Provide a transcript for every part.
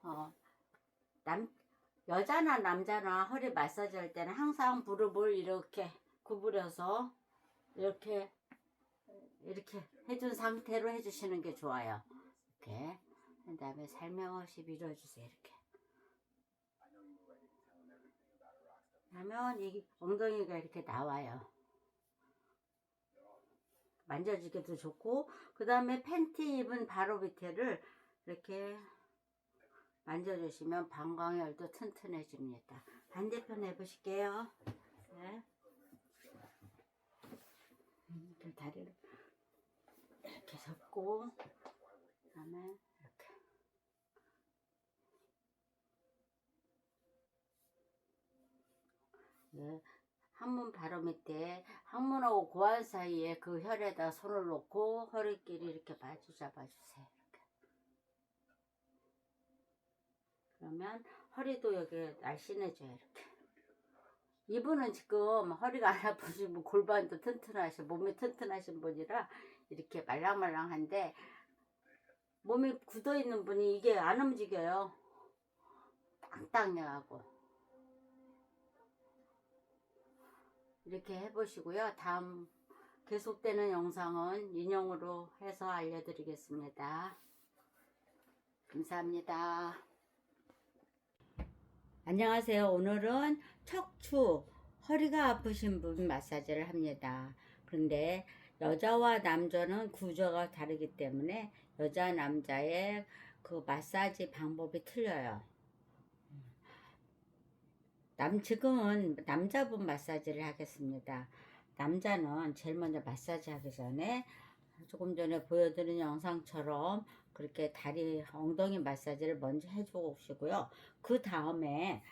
어, 남, 여자나 남자나 허리 마사지 할 때는 항상 무릎을 이렇게 구부려서 이렇게 해준 상태로 해주시는 게 좋아요. 이렇게. 그 다음에 살며시 밀어주세요. 이렇게. 하면 이 엉덩이가 이렇게 나와요. 만져주기도 좋고, 그 다음에 팬티 입은 바로 밑에를 이렇게 만져주시면 방광혈도 튼튼해집니다. 반대편 해보실게요. 네. 다리를 이렇게 접고, 그 다음에 이렇게. 네. 항문 바로 밑에 항문하고 고환 사이에 그 혈에다 손을 놓고 허리끼리 이렇게 마주 잡아주세요. 이렇게. 그러면 허리도 여기 날씬해져요. 이렇게. 이분은 지금 허리가 안 아프시고 골반도 튼튼하시고 몸이 튼튼하신 분이라 이렇게 말랑말랑한데, 몸이 굳어있는 분이 이게 안 움직여요. 땅땅해하고. 이렇게 해보시고요. 다음 계속되는 영상은 인형으로 해서 알려드리겠습니다. 감사합니다. 안녕하세요. 오늘은 척추, 허리가 아프신 분 마사지를 합니다. 그런데 여자와 남자는 구조가 다르기 때문에 여자, 남자의 그 마사지 방법이 틀려요. 지금은 남자분 마사지를 하겠습니다. 남자는 제일 먼저 마사지 하기 전에 조금 전에 보여드린 영상처럼 그렇게 다리 엉덩이 마사지를 먼저 해주고 오시고요. 그 다음에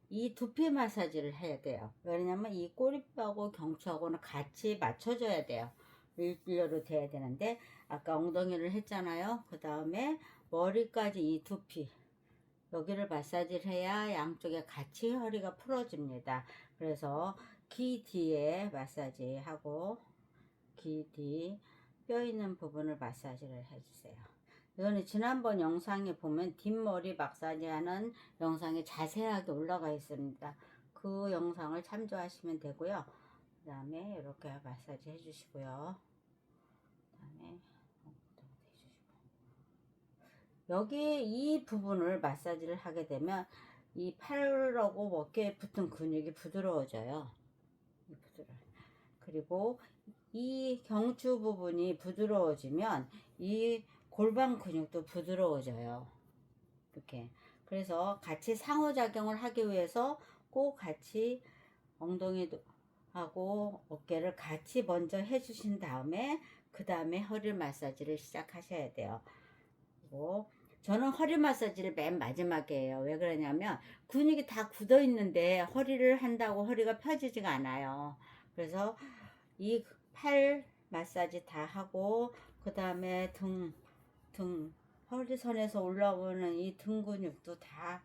이 두피 마사지를 해야 돼요. 왜냐면 이 꼬리뼈하고 경추하고는 같이 맞춰줘야 돼요. 일렬로 돼야 되는데, 아까 엉덩이를 했잖아요. 그 다음에 머리까지 이 두피, 여기를 마사지를 해야 양쪽에 같이 허리가 풀어집니다. 그래서 귀 뒤에 마사지 하고, 귀 뒤 뼈 있는 부분을 마사지를 해주세요. 이거는 지난번 영상에 보면 뒷머리 마사지 하는 영상이 자세하게 올라가 있습니다. 그 영상을 참조하시면 되고요. 그 다음에 이렇게 마사지 해주시고요. 그 다음에 여기 이 부분을 마사지를 하게 되면 이 팔하고 어깨에 붙은 근육이 부드러워져요. 그리고 이 경추 부분이 부드러워지면 이 골반 근육도 부드러워져요. 이렇게. 그래서 같이 상호작용을 하기 위해서 꼭 같이 엉덩이도 하고 어깨를 같이 먼저 해주신 다음에 그 다음에 허리 마사지를 시작하셔야 돼요. 그리고 저는 허리 마사지를 맨 마지막에 해요. 왜 그러냐면 근육이 다 굳어 있는데 허리를 한다고 허리가 펴지지가 않아요. 그래서 이 팔 마사지 다 하고 그 다음에 등 허리선에서 올라오는 이 등 근육도 다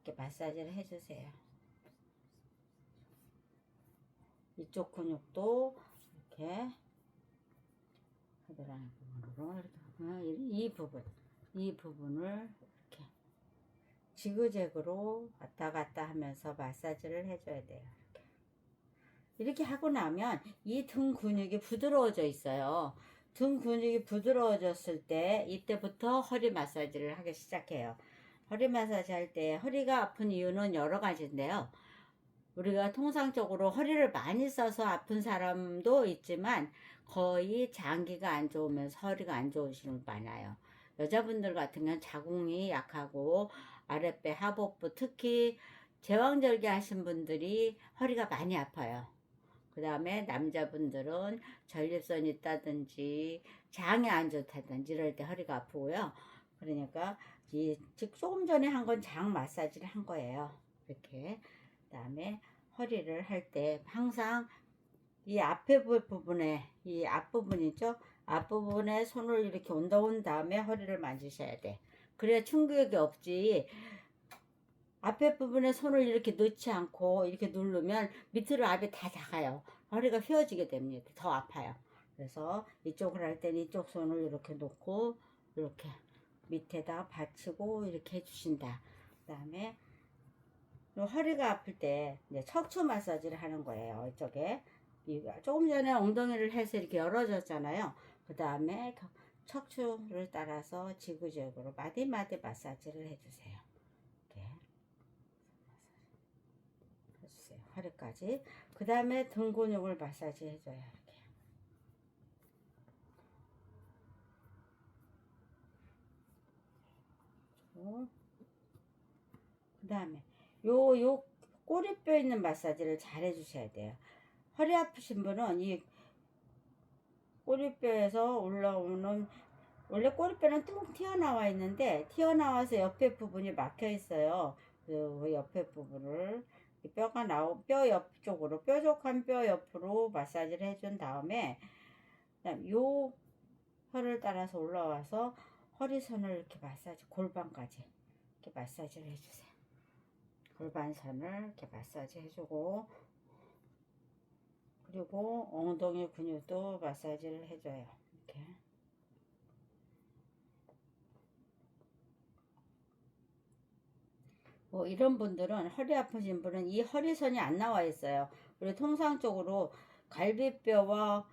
이렇게 마사지를 해주세요. 이쪽 근육도 이렇게 하더라는 부분으로 이렇게 이 부분을 이렇게 지그재그로 왔다 갔다 하면서 마사지를 해줘야 돼요. 이렇게 하고 나면 이 등 근육이 부드러워져 있어요. 등 근육이 부드러워졌을 때 이때부터 허리 마사지를 하기 시작해요. 허리 마사지 할 때 허리가 아픈 이유는 여러 가지인데요. 우리가 통상적으로 허리를 많이 써서 아픈 사람도 있지만 거의 장기가 안 좋으면서 허리가 안 좋으시는 분 많아요. 여자분들 같은 경우는 자궁이 약하고 아랫배, 하복부, 특히 제왕절개 하신 분들이 허리가 많이 아파요. 그 다음에 남자분들은 전립선이 있다든지 장이 안 좋다든지 이럴 때 허리가 아프고요. 그러니까 즉 조금 전에 한 건 장 마사지를 한 거예요. 이렇게. 그 다음에 허리를 할 때 항상 이 앞에 부분에 이 앞부분이죠. 앞부분에 손을 이렇게 얹어온 다음에 허리를 만지셔야 돼. 그래야 충격이 없지. 앞에 부분에 손을 이렇게 넣지 않고 이렇게 누르면 밑으로 앞이 다 작아요. 허리가 휘어지게 됩니다. 더 아파요. 그래서 이쪽을 할 때는 이쪽 손을 이렇게 놓고 이렇게 밑에다 받치고 이렇게 해주신다. 그 다음에 허리가 아플 때 이제 척추 마사지를 하는 거예요. 이쪽에 조금 전에 엉덩이를 해서 이렇게 열어줬잖아요. 그 다음에 척추를 따라서 지그재그로 마디마디 마사지를 해주세요. 이렇게 해주세요. 허리까지. 그 다음에 등 근육을 마사지 해줘요. 이렇게. 그 다음에 요 꼬리뼈 있는 마사지를 잘 해주셔야 돼요. 허리 아프신 분은 이 꼬리뼈에서 올라오는, 원래 꼬리뼈는 뚝 튀어나와 있는데 튀어나와서 옆에 부분이 막혀 있어요. 그 옆에 부분을 뼈가 뼈 옆쪽으로, 뾰족한 뼈 옆으로 마사지를 해준 다음에 요 혀를 따라서 올라와서 허리선을 이렇게 마사지, 골반까지 이렇게 마사지를 해주세요. 골반선을 이렇게 마사지 해주고, 그리고 엉덩이 근육도 마사지를 해줘요. 이렇게. 뭐 이런 분들은, 허리 아프신 분은 이 허리선이 안 나와 있어요. 그리고 통상적으로 갈비뼈와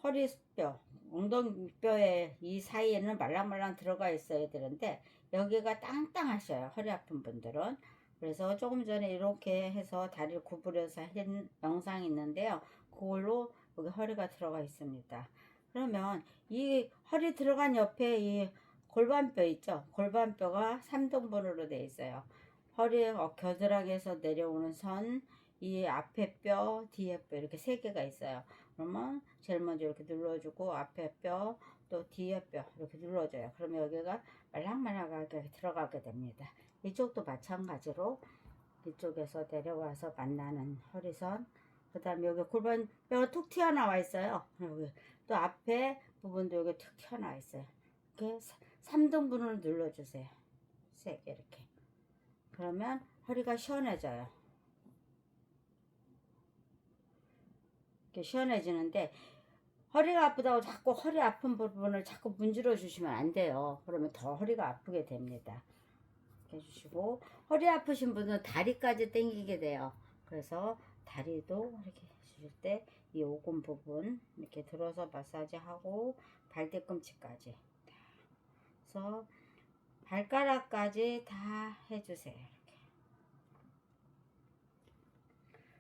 허리뼈, 엉덩이뼈의 이 사이에는 말랑말랑 들어가 있어야 되는데 여기가 땅땅하셔요. 허리 아픈 분들은. 그래서 조금 전에 이렇게 해서 다리를 구부려서 한 영상이 있는데요. 그걸로 여기 허리가 들어가 있습니다. 그러면 이 허리 들어간 옆에 이 골반뼈 있죠? 골반뼈가 3등분으로 되어 있어요. 허리 겨드랑이에서 내려오는 선, 이 앞에 뼈, 뒤에 뼈 이렇게 3개가 있어요. 그러면 제일 먼저 이렇게 눌러주고 앞에 뼈, 또 뒤에 뼈 이렇게 눌러줘요. 그러면 여기가 말랑말랑하게 들어가게 됩니다. 이쪽도 마찬가지로 이쪽에서 내려와서 만나는 허리선, 그 다음에 여기 골반 뼈가 툭 튀어나와 있어요. 여기 또 앞에 부분도 여기 툭 튀어나와 있어요. 이렇게 3등분을 눌러주세요. 3개 이렇게. 그러면 허리가 시원해져요. 이렇게 시원해지는데, 허리가 아프다고 자꾸 허리 아픈 부분을 자꾸 문질러 주시면 안 돼요. 그러면 더 허리가 아프게 됩니다. 이렇게 해주시고, 허리 아프신 분은 다리까지 당기게 돼요. 그래서 다리도 이렇게 해주실 때 이 오금 부분 이렇게 들어서 마사지 하고 발뒤꿈치까지, 그래서 발가락까지 다 해주세요. 이렇게.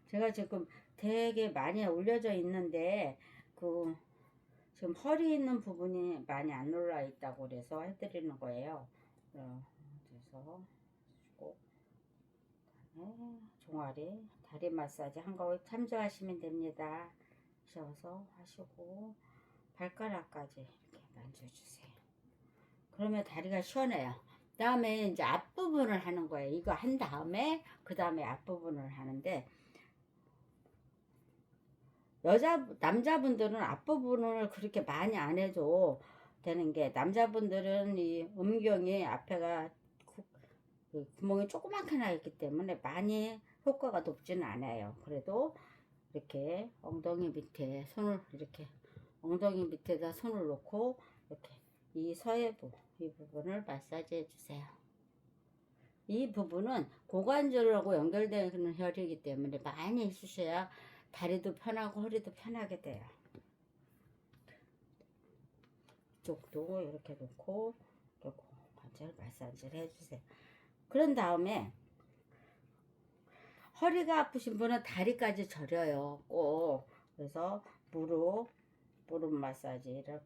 제가 지금 되게 많이 올려져 있는데 지금 허리 있는 부분이 많이 안 올라 있다고 그래서 해드리는 거예요. 그래서 꼭 종아리 다리 마사지 한 거 참조하시면 됩니다. 하셔서 하시고 발가락까지 이렇게 만져주세요. 그러면 다리가 시원해요. 다음에 이제 앞부분을 하는 거예요. 이거 한 다음에 그 다음에 앞부분을 하는데, 남자분들은 앞부분을 그렇게 많이 안 해도 되는 게, 남자분들은 이 음경이 앞에가 구멍이 조그맣게 나 있기 때문에 많이 효과가 높지는 않아요. 그래도 이렇게 엉덩이 밑에 손을, 이렇게 엉덩이 밑에다 손을 놓고 이렇게 이 서해부 이 부분을 마사지 해주세요. 이 부분은 고관절하고 연결되는 혈이기 때문에 많이 해주셔야 다리도 편하고 허리도 편하게 돼요. 이쪽도 이렇게 놓고 고관절 마사지를 해주세요. 그런 다음에 허리가 아프신 분은 다리까지 저려요. 꼭. 그래서 무릎 마사지를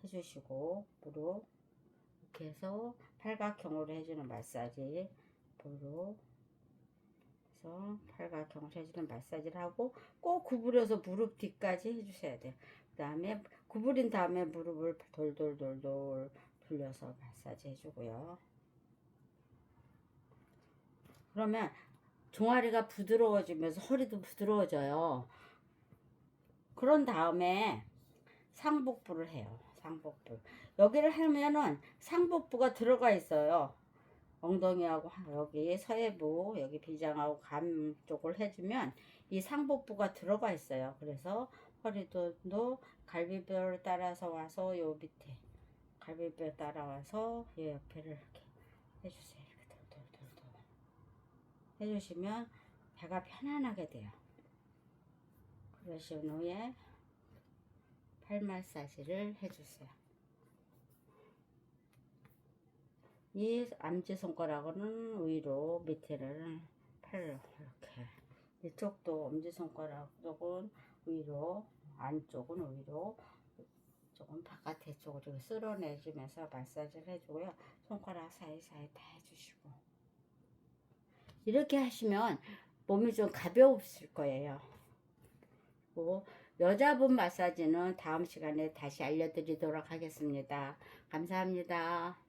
해주시고, 무릎 이렇게 해서 팔각형으로 해주는 마사지, 무릎 그래서 팔각형으로 해주는 마사지를 하고, 꼭 구부려서 무릎 뒤까지 해주셔야 돼요. 그 다음에 구부린 다음에 무릎을 돌돌돌돌 돌려서 마사지 해주고요. 그러면 종아리가 부드러워지면서 허리도 부드러워져요. 그런 다음에 상복부를 해요. 상복부. 여기를 하면은 상복부가 들어가 있어요. 엉덩이하고 여기 서해부, 여기 비장하고 감 쪽을 해주면 이 상복부가 들어가 있어요. 그래서 허리도 갈비뼈를 따라서 와서 요 밑에 갈비뼈 따라와서 이 옆에를 이렇게 해주세요. 이렇게 돌돌돌돌 해주시면 배가 편안하게 돼요. 그러신 후에 팔 마사지를 해주세요. 이 엄지손가락은 위로, 밑에를 팔 이렇게. 이쪽도 엄지손가락 쪽은 위로, 안쪽은 위로, 조금 바깥에 쪽으로 쓸어내주면서 마사지를 해주고요. 손가락 사이사이 다 해주시고. 이렇게 하시면 몸이 좀 가벼우실 거예요. 그리고 여자분 마사지는 다음 시간에 다시 알려드리도록 하겠습니다. 감사합니다.